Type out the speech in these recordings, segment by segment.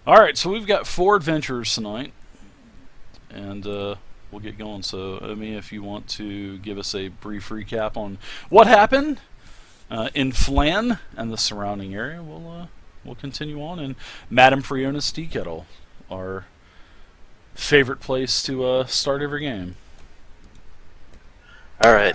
All right, so we've got 4 adventures tonight, and we'll get going. So, Omi, if you want to give us a brief recap on what happened in Phlan and the surrounding area, we'll continue on. And Madame Friona's Tea Kettle, our favorite place to start every game. All right.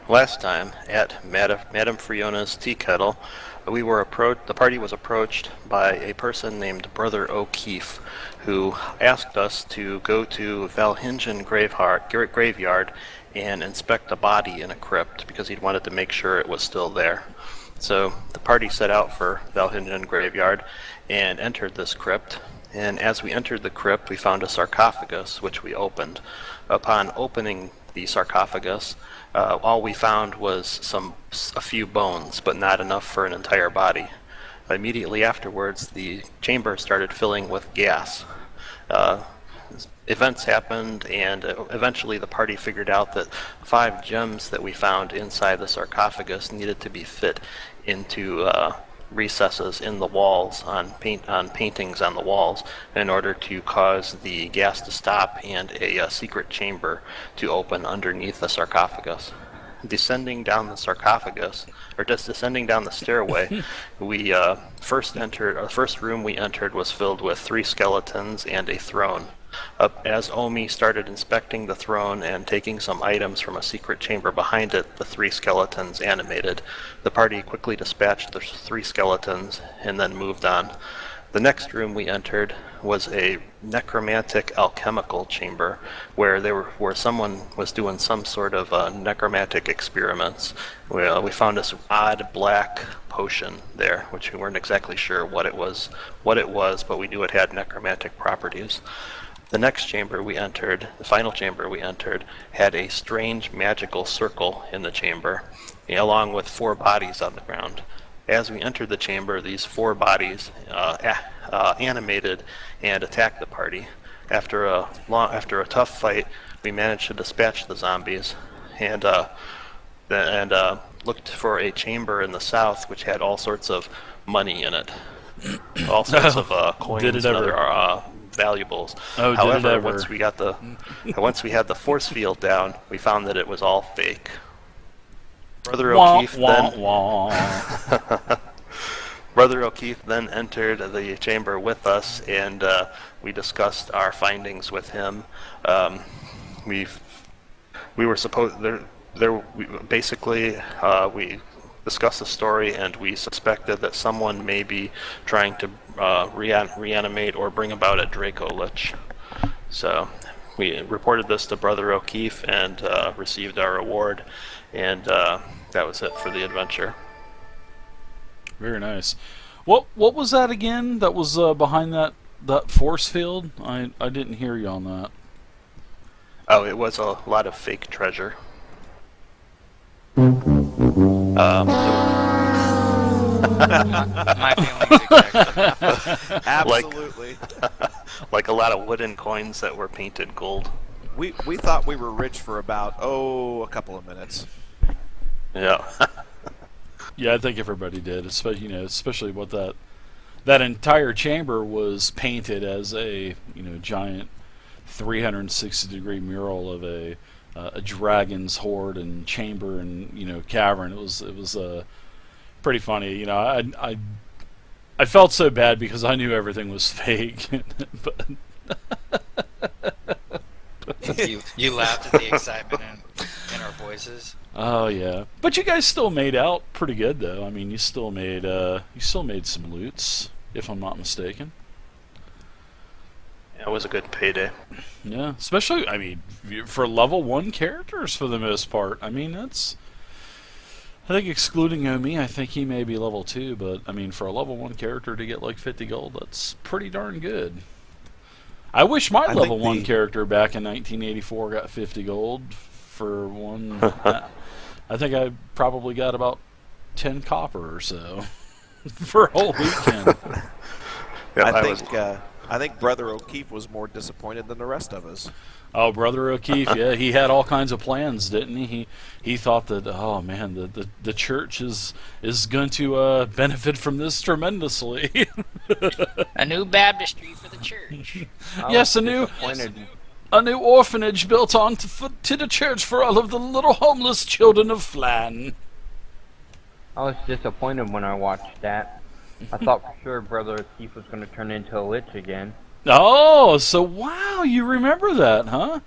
Last time at Madame Friona's Tea Kettle, the party was approached by a person named Brother O'Keefe, who asked us to go to Valhingen graveyard and inspect a body in a crypt because he wanted to make sure it was still there. So the party set out for Valhingen graveyard and entered this crypt. And as we entered the crypt, we found a sarcophagus, which we opened. Upon opening the sarcophagus, all we found was a few bones, but not enough for an entire body. Immediately afterwards, the chamber started filling with gas. Events happened, and eventually the party figured out that 5 gems that we found inside the sarcophagus needed to be fit into recesses in the walls on paintings on the walls in order to cause the gas to stop and a secret chamber to open underneath the sarcophagus. Descending down the sarcophagus, or just descending down the stairway, we the first room we entered was filled with 3 skeletons and a throne. As Omi started inspecting the throne and taking some items from a secret chamber behind it, the 3 skeletons animated. The party quickly dispatched the 3 skeletons and then moved on. The next room we entered was a necromantic alchemical chamber where someone was doing some sort of necromantic experiments. We found this odd black potion there, which we weren't exactly sure what it was, but we knew it had necromantic properties. The next chamber we entered, the final chamber we entered, had a strange magical circle in the chamber, along with 4 bodies on the ground. As we entered the chamber, these 4 bodies animated and attacked the party. After a tough fight, we managed to dispatch the zombies, and looked for a chamber in the south which had all sorts of money in it, all sorts of coins and other valuables. However, once we had the force field down, we found that it was all fake. Brother O'Keefe then entered the chamber with us, and we discussed our findings with him. We discussed the story, and we suspected that someone may be trying to reanimate or bring about a Draco Lich. So we reported this to Brother O'Keefe and received our reward, and that was it for the adventure. Very nice. What was that again? That was behind that force field? I didn't hear you on that. Oh, it was a lot of fake treasure. My feelings exactly. Absolutely. Like a lot of wooden coins that were painted gold. We thought we were rich for about a couple of minutes. Yeah. Yeah, I think everybody did. Especially what that entire chamber was painted as a giant 360-degree mural of a dragon's hoard and chamber and cavern. It was pretty funny. I felt so bad because I knew everything was fake. But you laughed at the excitement in our voices. Oh yeah, but you guys still made out pretty good though. I mean, you still made some loots, if I'm not mistaken. Yeah, it was a good payday. Yeah, especially for level 1 characters for the most part. I mean, I think excluding Omi, I think he may be level 2, but for a level 1 character to get like 50 gold, that's pretty darn good. I wish my level 1 character back in 1984 got 50 gold for one. I think I probably got about 10 copper or so for a whole weekend. I think I think Brother O'Keefe was more disappointed than the rest of us. Oh, Brother O'Keefe, yeah, he had all kinds of plans, didn't he? He thought that, oh man, the church is going to benefit from this tremendously. A new baptistry for the church. Yes, a new orphanage built on to the church for all of the little homeless children of Phlan. I was disappointed when I watched that. I thought for sure Brother O'Keefe was going to turn into a lich again. Oh, so wow, you remember that, huh?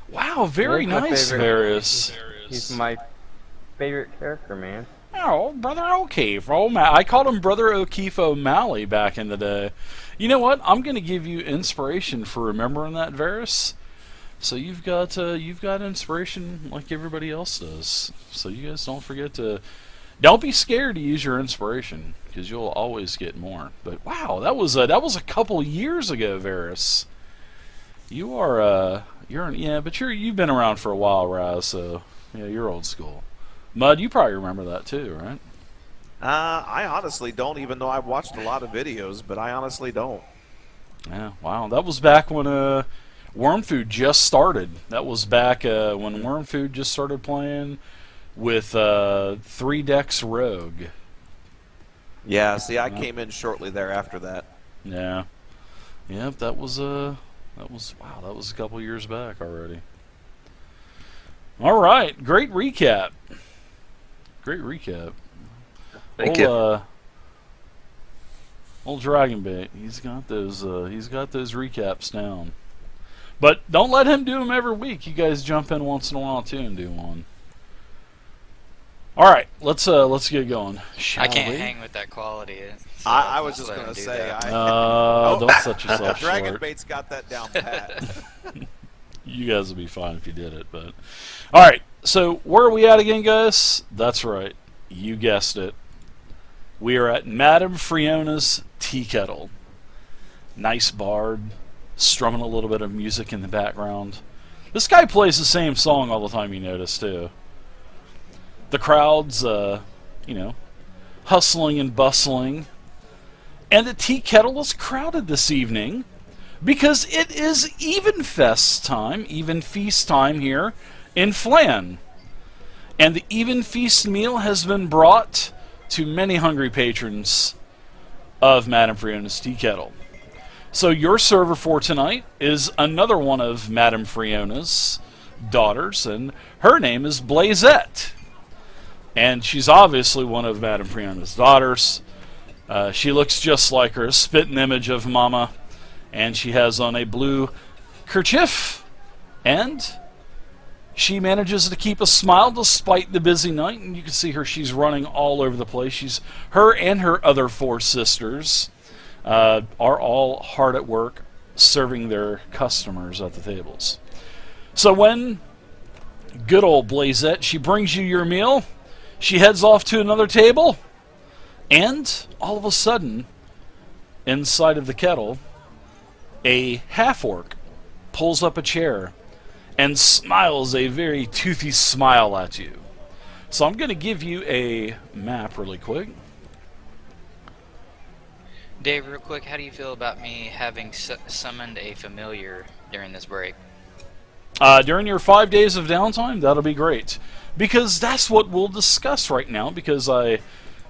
Wow, very He's my nice, favorite. Varys. He's my favorite character, man. Oh, Brother O'Keefe. I called him Brother O'Keefe O'Malley back in the day. You know what? I'm going to give you inspiration for remembering that, Varys. So you've got inspiration like everybody else does. So you guys don't forget to... Don't be scared to use your inspiration, because you'll always get more. But wow, that was a couple years ago, Varys. You are but you've been around for a while, Raz. So yeah, you're old school. Mud, you probably remember that too, right? I honestly don't, even though I've watched a lot of videos, but I honestly don't. Yeah, wow, that was back when Wormfood just started. That was back when Wormfood just started playing with 3 decks Rogue. Yeah, see, I came in shortly thereafter that. Yeah. Yep, that was a couple years back already. All right, great recap. Great recap. Thank you. Old Dragonbait, he's got those recaps down. But don't let him do them every week. You guys jump in once in a while too and do one. All right, let's get going. I can't hang with that quality. So I was just let going him to do say, that. Don't set yourself short. Dragonbait's got that down pat. You guys would be fine if you did it, but all right. So where are we at again, guys? That's right. You guessed it. We are at Madame Friona's tea kettle. Nice bard, strumming a little bit of music in the background. This guy plays the same song all the time, you notice, too. The crowd's, hustling and bustling. And the tea kettle is crowded this evening because it is Evenfeast time here in Phlan. And the Evenfeast meal has been brought to many hungry patrons of Madame Friona's tea kettle. So your server for tonight is another one of Madame Friona's daughters, and her name is Blazette. And she's obviously one of Madame Friona's daughters. She looks just like her, a spitting image of Mama, and she has on a blue kerchief, and she manages to keep a smile despite the busy night, and you can see her, she's running all over the place. Her and her other 4 sisters are all hard at work serving their customers at the tables. So when good old Blazette, she brings you your meal, she heads off to another table, and all of a sudden, inside of the kettle, a half-orc pulls up a chair and smiles a very toothy smile at you. So I'm going to give you a map really quick. Dave, real quick, how do you feel about me having summoned a familiar during this break? During your 5 days of downtime, that'll be great. Because that's what we'll discuss right now, because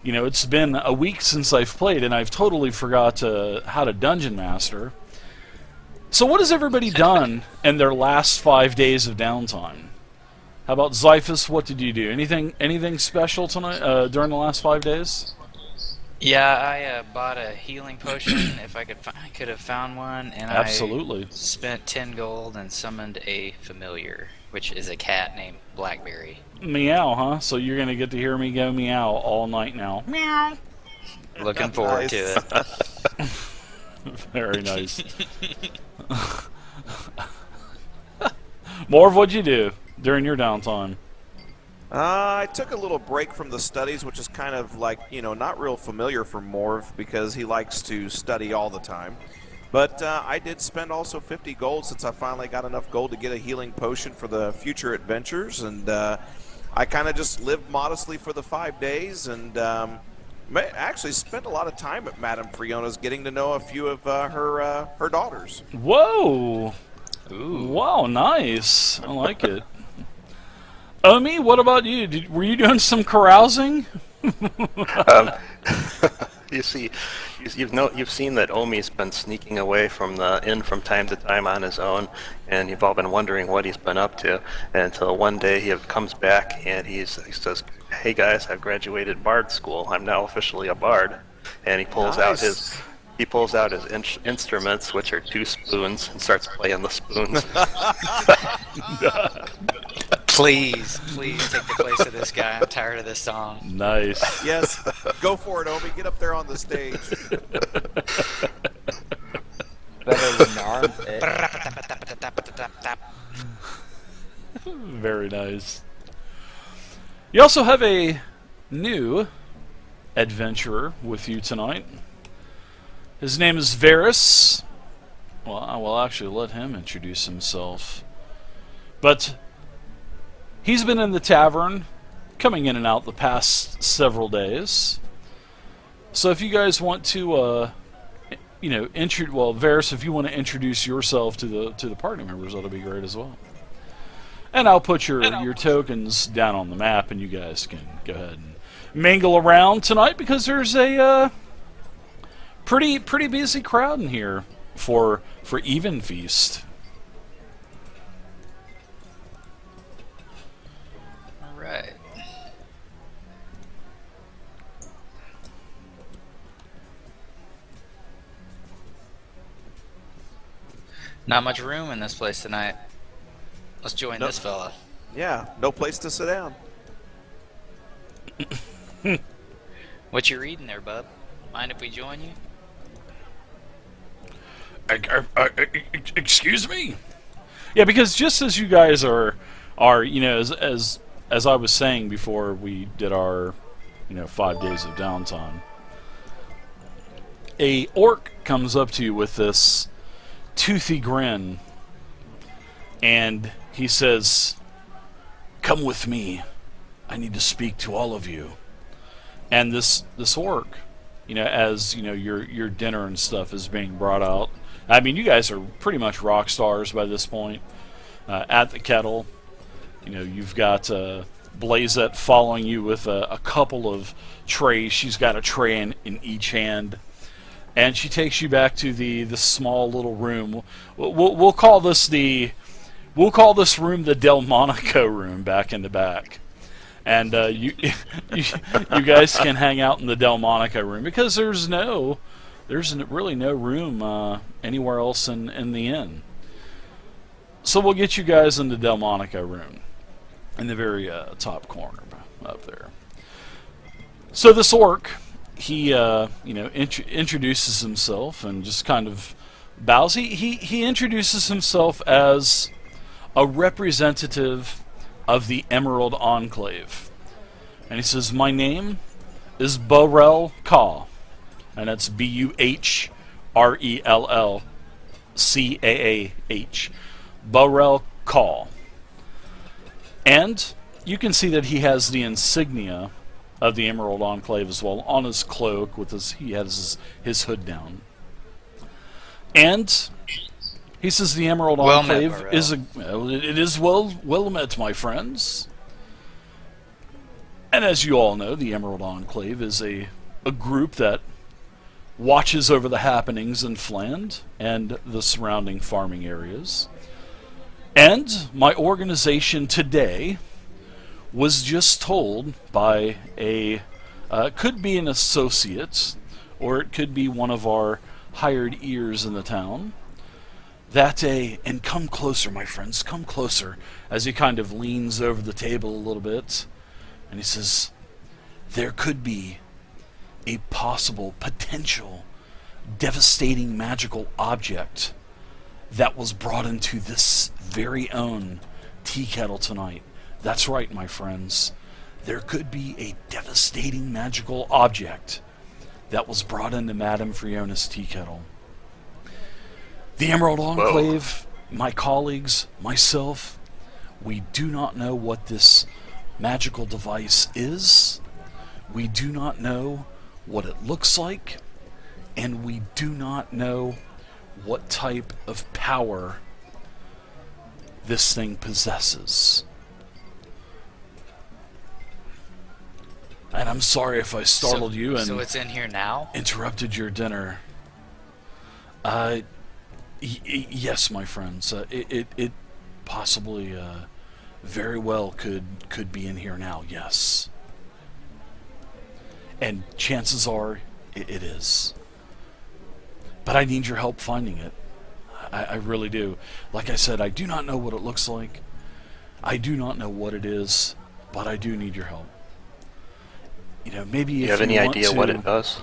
it's been a week since I've played, and I've totally forgot how to Dungeon Master. So what has everybody done in their last 5 days of downtime? How about Zyphus? What did you do? Anything special tonight during the last 5 days? Yeah, I bought a healing potion if I could have found one, and Absolutely. I spent 10 gold and summoned a familiar, which is a cat named Blackberry. Meow, huh? So you're going to get to hear me go meow all night now. Meow. Looking forward to it. Very nice. More of what you do during your downtime. I took a little break from the studies, which is kind of like, not real familiar for Morv because he likes to study all the time. But I did spend also 50 gold since I finally got enough gold to get a healing potion for the future adventures. And I kind of just lived modestly for the 5 days and Actually spent a lot of time at Madame Friona's getting to know a few of her daughters. Whoa! Ooh. Wow, nice. I like it. Omi, what about you? Were you doing some carousing? You see, you've seen that Omi's been sneaking away from the inn from time to time on his own, and you've all been wondering what he's been up to. Until one day he comes back and he says, "Hey guys, I've graduated bard school. I'm now officially a bard." And he pulls out his instruments, which are 2 spoons, and starts playing the spoons. Please take the place of this guy. I'm tired of this song. Nice. Yes, go for it, Omi. Get up there on the stage. Better than the armpit. Very nice. You also have a new adventurer with you tonight. His name is Varus. Well, I will actually let him introduce himself. But he's been in the tavern, coming in and out the past several days. So if you guys want to, Varus, if you want to introduce yourself to the party members, that'll be great as well. And I'll put your tokens down on the map, and you guys can go ahead and mingle around tonight because there's a pretty busy crowd in here for Evenfeast. All right. Not much room in this place tonight. Let's join this fella. Yeah, no place to sit down. What you reading there, bub? Mind if we join you? Excuse me? Yeah, because just as you guys are as I was saying before we did our 5 days of downtime, a orc comes up to you with this toothy grin, and he says, "Come with me. I need to speak to all of you." And this orc, as your dinner and stuff is being brought out. I mean, you guys are pretty much rock stars by this point. At the kettle, you've got Blazette following you with a couple of trays. She's got a tray in each hand, and she takes you back to the small little room. We'll call this room the Delmonico room back in the back. And you guys can hang out in the Delmonico room because there's really no room anywhere else in the inn. So we'll get you guys in the Delmonico room in the very top corner up there. So this orc, he introduces himself and just kind of bows. He introduces himself as a representative of the Emerald Enclave. And he says, "My name is Burrell Caw." And that's BUHRELLCAAH. Burrell Caw. And you can see that he has the insignia of the Emerald Enclave as well on his cloak. He has his hood down. And he says the Emerald Enclave is it is well met, my friends. And as you all know, the Emerald Enclave is a group that watches over the happenings in Phlan and the surrounding farming areas. And my organization today was just told by could be an associate, or it could be one of our hired ears in the town, and come closer, my friends, come closer, as he kind of leans over the table a little bit, and he says, there could be a possible, potential, devastating magical object that was brought into this very own tea kettle tonight. That's right, my friends. There could be a devastating magical object that was brought into Madame Friona's tea kettle. The Emerald Enclave, my colleagues, myself, we do not know what this magical device is. We do not know what it looks like, and we do not know what type of power this thing possesses. And I'm sorry if I startled you and So it's in here now? interrupted your dinner. Yes, my friends. It possibly, very well could be in here now. Yes, and chances are it is. But I need your help finding it. I really do. Like I said, I do not know what it looks like. I do not know what it is, but I do need your help. You know, maybe if You have any want idea to, what it does?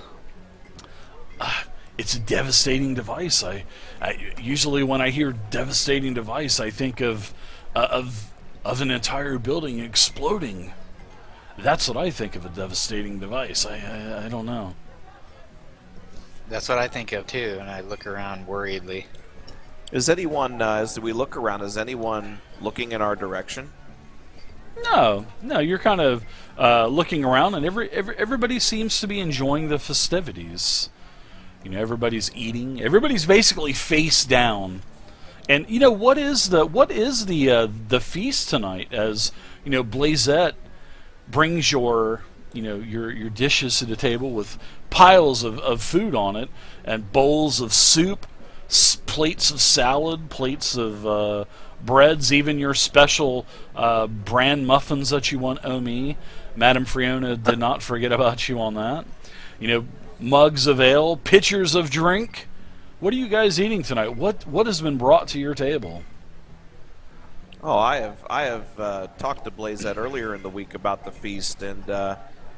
It's a devastating device. I usually when I hear devastating device, I think of an entire building exploding. That's what I think of a devastating device. I don't know. That's what I think of too, and I look around worriedly. Is anyone, as we look around, is anyone looking in our direction? No, you're kind of looking around, and everybody seems to be enjoying the festivities. You know, everybody's eating. Everybody's basically face down. And you know what is the feast tonight? As you know, Blazette brings your dishes to the table with piles of food on it and bowls of soup, plates of salad, plates of breads, even your special bran muffins that you want. Oh me, Madame Fiona did not forget about you on that. You know, mugs of ale, pitchers of drink. What are you guys eating tonight? What has been brought to your table? Oh, I have talked to Blazette earlier in the week about the feast, and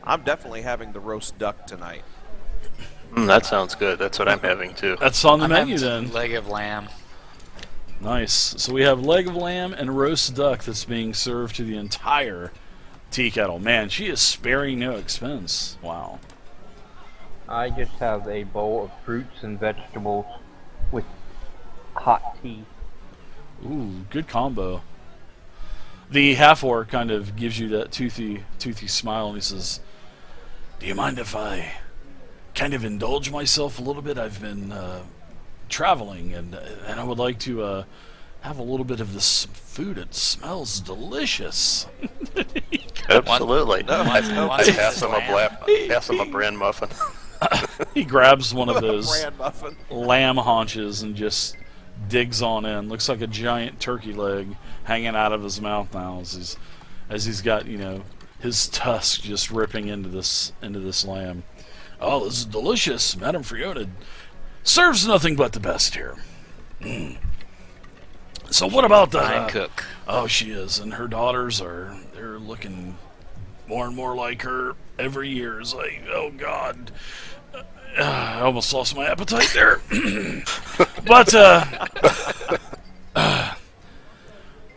I'm definitely having the roast duck tonight. That sounds good. That's what I'm having too. That's on the I'm menu having then. leg of lamb. Nice. So we have leg of lamb and roast duck that's being served to the entire tea kettle. Man, she is sparing no expense. Wow. I just have a bowl of fruits and vegetables with hot tea. Ooh, good combo. The half-orc kind of gives you that toothy smile, and he says, "Do you mind if I kind of indulge myself a little bit? I've been traveling, and I would like to have a little bit of this food. It smells delicious." Absolutely. Once Pass him a bran muffin. He grabs one of those Bran muffin. lamb haunches and just digs on in. Looks like a giant turkey leg hanging out of his mouth now as he's got, you know, his tusk just ripping into this lamb. Oh, this is delicious. Madame Fiona serves nothing but the best here. So what about the Fine cook. Oh, she is, and her daughters they're looking more and more like her every year. It's like, oh God, I almost lost my appetite there. But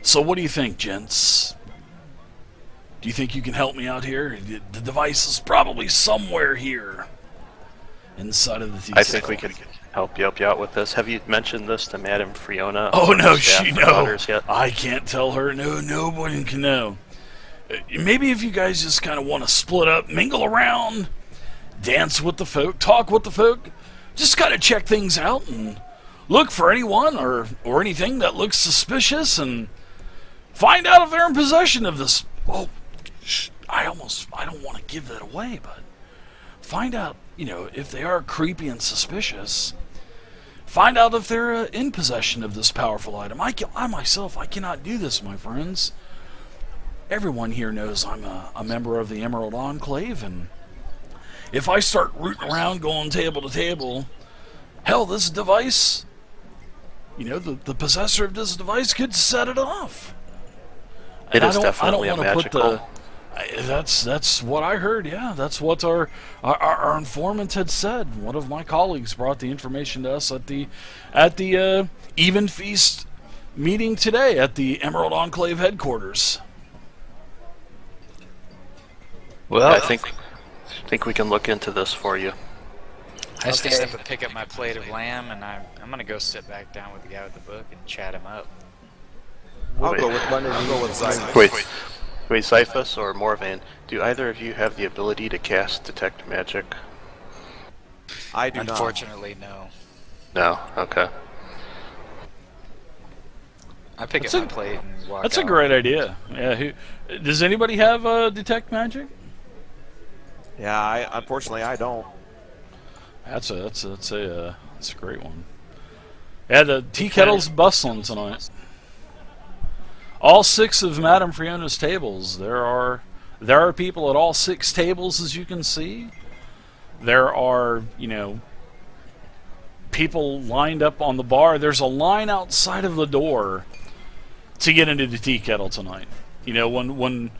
so what do you think, gents? Do you think you can help me out here? The device is probably somewhere here inside of the thesis. I think we could help you out with this. Have you mentioned this to Madame Fiona? Oh no, Staff she or no. daughters yet? I can't tell her. No, nobody can know. Maybe if you guys just kind of want to split up, mingle around, dance with the folk, talk with the folk, just kind of check things out and look for anyone or anything that looks suspicious and find out if they're in possession of this. Oh, I don't want to give that away, but find out, you know, if they are creepy and suspicious. Find out if they're in possession of this powerful item. I myself, I cannot do this, my friends. Everyone here knows I'm a member of the Emerald Enclave, and if I start rooting around going table to table, hell, this device, you know, the possessor of this device could set it off. It And is definitely a magical. That's what I heard. Yeah, that's what our informant had said. One of my colleagues brought the information to us at the Evenfeast meeting today at the Emerald Enclave headquarters. Well, I think we can look into this for you. I stand up and pick up my plate of lamb, and I'm gonna go sit back down with the guy with the book and chat him up. I'll go with Zyphus. Wait, Zyphus or Morvan, do either of you have the ability to cast Detect Magic? I do not. Unfortunately, no. No. Okay. I pick That's up a- my plate and walk That's out. a great idea. Yeah. Does anybody have detect magic? Yeah, unfortunately I don't. That's a great one. Yeah, the tea kettle's bustling tonight. All 6 of Madame Fiona's tables. There are people at all 6 tables, as you can see. There are, people lined up on the bar. There's a line outside of the door to get into the tea kettle tonight. When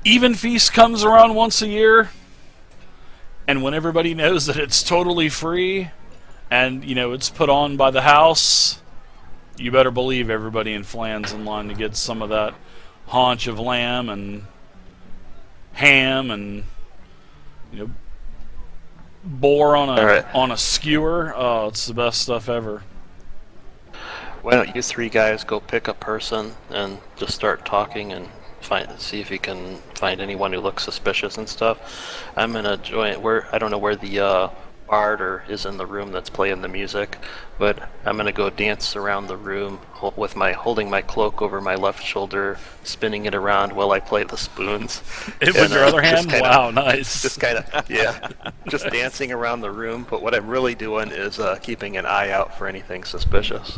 Evenfeast comes around once a year, and when everybody knows that it's totally free, and it's put on by the house, you better believe everybody in Phlan's in line to get some of that haunch of lamb and ham and boar on a skewer. Oh, it's the best stuff ever. Why don't you 3 guys go pick a person and just start talking and see if you can find anyone who looks suspicious and stuff. I'm gonna join. I don't know where the bard is in the room that's playing the music, but I'm gonna go dance around the room with holding my cloak over my left shoulder, spinning it around while I play the spoons. With your other hand? Wow, nice. Just kind of, yeah, just dancing around the room. But what I'm really doing is keeping an eye out for anything suspicious.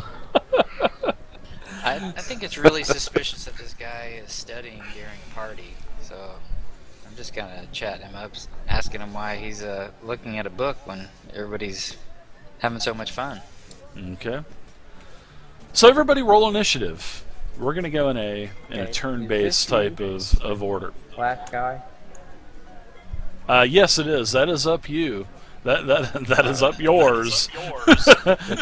I think it's really suspicious that this guy is studying during a party. So I'm just gonna chat him up, asking him why he's looking at a book when everybody's having so much fun. Okay. So everybody roll initiative. We're gonna go in a turn-based type of order. Last guy. Yes, it is. That is up you. That is up yours.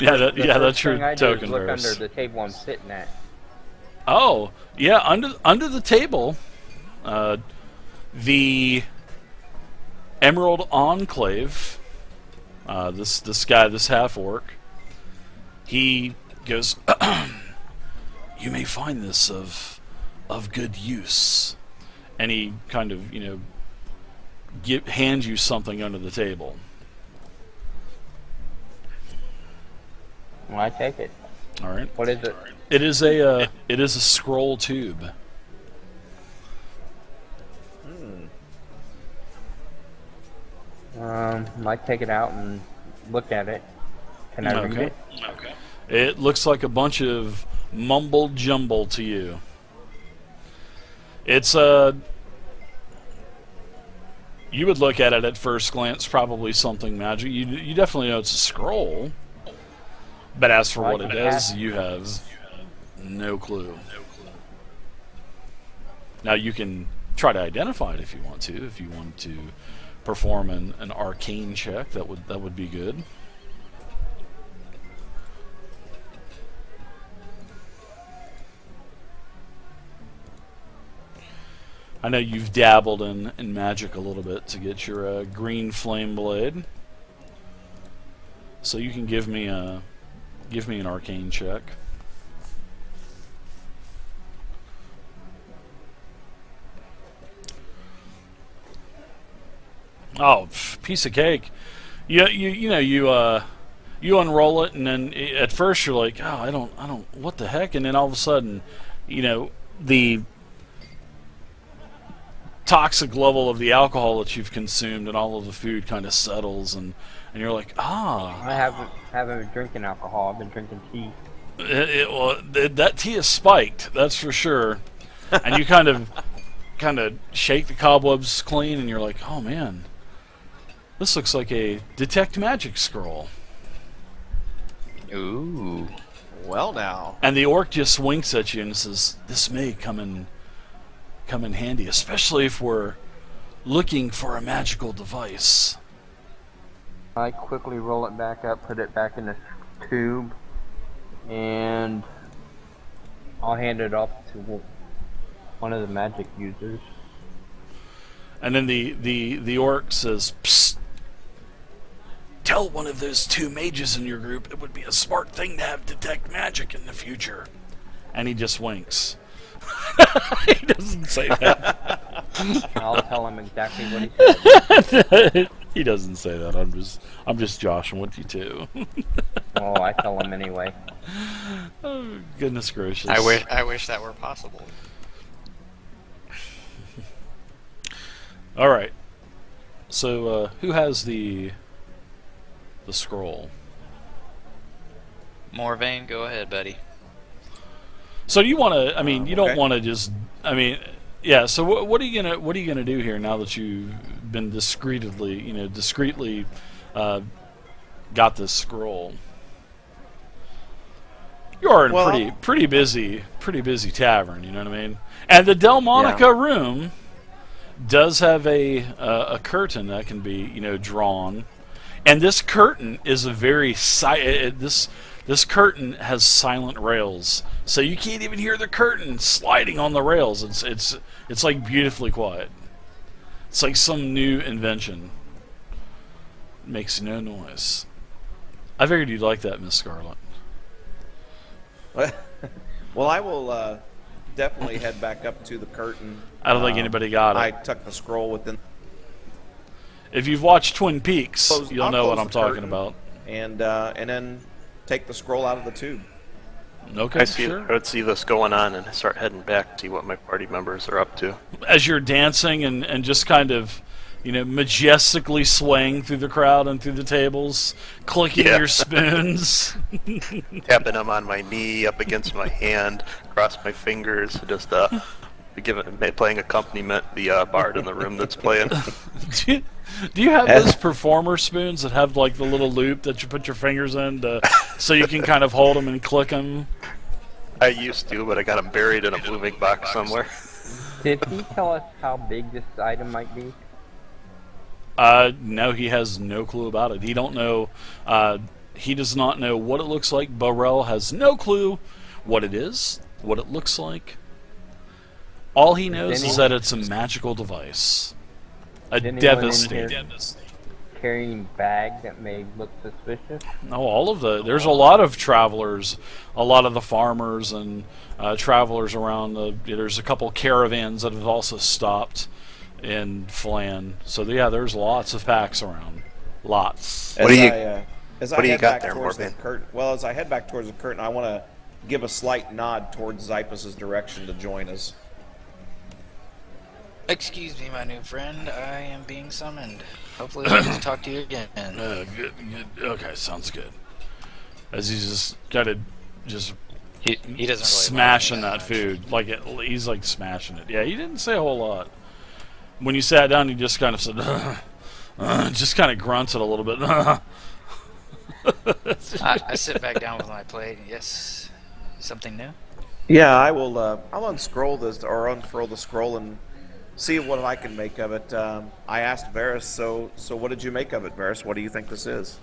Yeah, that's your thing I do is token look verse. under the table I'm sitting at. Oh, yeah, under the table, the Emerald Enclave. This guy, this half orc, he goes. You may find this of good use, and he kind of hands you something under the table. Well, I take it. All right. What is it? It is a scroll tube. I take it out and look at it. Can I read it? Okay. It looks like a bunch of mumble jumble to you. It's you would look at it at first glance, probably something magic. You definitely know it's a scroll. But as for what it is, you have no clue. Now you can try to identify it if you want to. If you want to perform an arcane check, that would be good. I know you've dabbled in magic a little bit to get your green flame blade, so you can give me an arcane check. Oh, piece of cake. You unroll it, and then at first you're like, oh, I don't, what the heck? And then all of a sudden, the toxic level of the alcohol that you've consumed and all of the food kind of settles, and you're like, ah. I haven't been drinking alcohol. I've been drinking tea. That tea is spiked, that's for sure. And you kind of shake the cobwebs clean, and you're like, oh man, this looks like a detect magic scroll. Ooh. Well, now. And the orc just winks at you and says, this may come in handy, especially if we're looking for a magical device. I quickly roll it back up, put it back in the tube, and I'll hand it off to one of the magic users. And then the orc says, psst, tell one of those 2 mages in your group it would be a smart thing to have detect magic in the future. And he just winks. He doesn't say that. I'll tell him exactly what he said. He doesn't say that. I'm just joshing with you too. Oh, I tell him anyway. Oh, goodness gracious. I wish that were possible. All right. So who has the scroll? Morvain, go ahead, buddy. So you want to? I mean, you don't Okay. want to just. I mean, yeah. So what are you gonna do here now that you've been discreetly got this scroll? You are in Well, a pretty busy tavern. You know what I mean? And the Delmonica room does have a curtain that can be drawn, and this curtain is a very this curtain has silent rails, so you can't even hear the curtain sliding on the rails. It's like beautifully quiet. It's like some new invention. It makes no noise. I figured you'd like that, Miss Scarlet. Well, I will definitely head back up to the curtain. I don't think anybody got it. I tucked the scroll within. If you've watched Twin Peaks, you'll I'll know what close I'm the talking curtain. about. And then take the scroll out of the tube. Okay, I would see this going on and start heading back to see what my party members are up to. As you're dancing and just kind of, majestically swaying through the crowd and through the tables, clicking Yeah. your spoons. Tapping them on my knee, up against my hand, across my fingers, just playing accompaniment, the bard in the room that's playing. Do you have those performer spoons that have like the little loop that you put your fingers in so you can kind of hold them and click them? I used to, but I got them buried in a moving box somewhere. Did he tell us how big this item might be? No, he has no clue about it. He don't know. He does not know what it looks like. Burrell has no clue what it is, what it looks like. All he knows is that it's a magical device. A Did anyone in devastating. here carrying bag that may look suspicious? No, there's a lot of travelers, a lot of the farmers and travelers around. There's a couple caravans that have also stopped in Phlan. So yeah, there's lots of packs around. Lots. What do you As what do you head got back there, towards the Morgan? curtain, well, as I head back towards the curtain, I want to give a slight nod towards Zypus's direction to join us. Excuse me, my new friend. I am being summoned. Hopefully I get to talk to you again. Good. Okay, sounds good. As he's just kind of just He doesn't really smashing like that me food. Like he's like smashing it. Yeah, he didn't say a whole lot. When you sat down, he just kind of said, just kind of grunted a little bit. I sit back down with my plate. Yes, something new. Yeah, I will. I'll unscroll this or unfurl the scroll and see what I can make of it. I asked Varys, so what did you make of it, Varys? What do you think this is?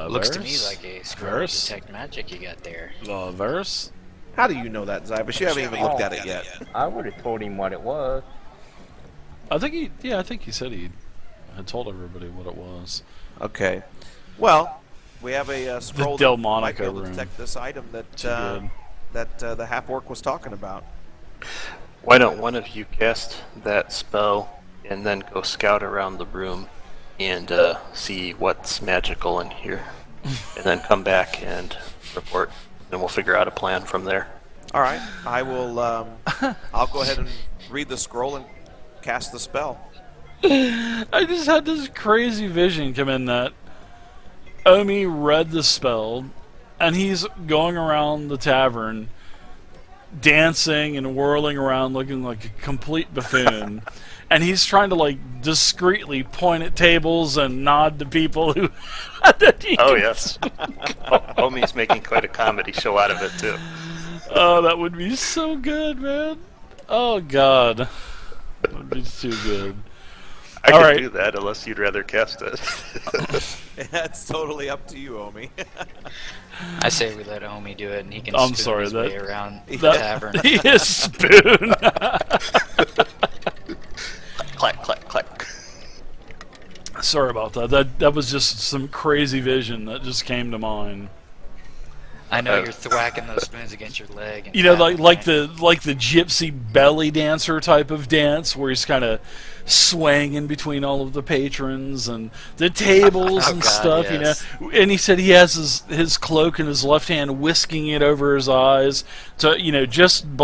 Looks to me Varys? like a scroll to Varys? detect magic you got there. Varys? How do you know that, Zypus? You haven't even looked at it yet. I would have told him what it was. I think he said he had told everybody what it was. Okay. Well, we have a scroll that Delmonica might be able to room. detect this item that Too good. the half-orc was talking about. Why don't one of you cast that spell and then go scout around the room and see what's magical in here, and then come back and report, and we'll figure out a plan from there. All right. I will. I'll go ahead and read the scroll and cast the spell. I just had this crazy vision come in that Omi read the spell, and he's going around the tavern, dancing and whirling around, looking like a complete buffoon. And he's trying to like discreetly point at tables and nod to people who. Oh yes, Omi's making quite a comedy show out of it too. Oh, that would be so good, man. Oh God, that would be too good. I All could right. do that unless you'd rather cast it. That's totally up to you, Omi. I say we let Omi do it, and he can I'm spoon sorry, his that- way around the That tavern. he is spoon. Clack, clack, clack. Sorry about that. That was just some crazy vision that just came to mind. I know you're thwacking those spoons against your leg. And You know, like tapping, the gypsy belly dancer type of dance, where he's kind of swaying between all of the patrons and the tables Oh, and God, stuff. yes. You know, and he said he has his cloak in his left hand, whisking it over his eyes to just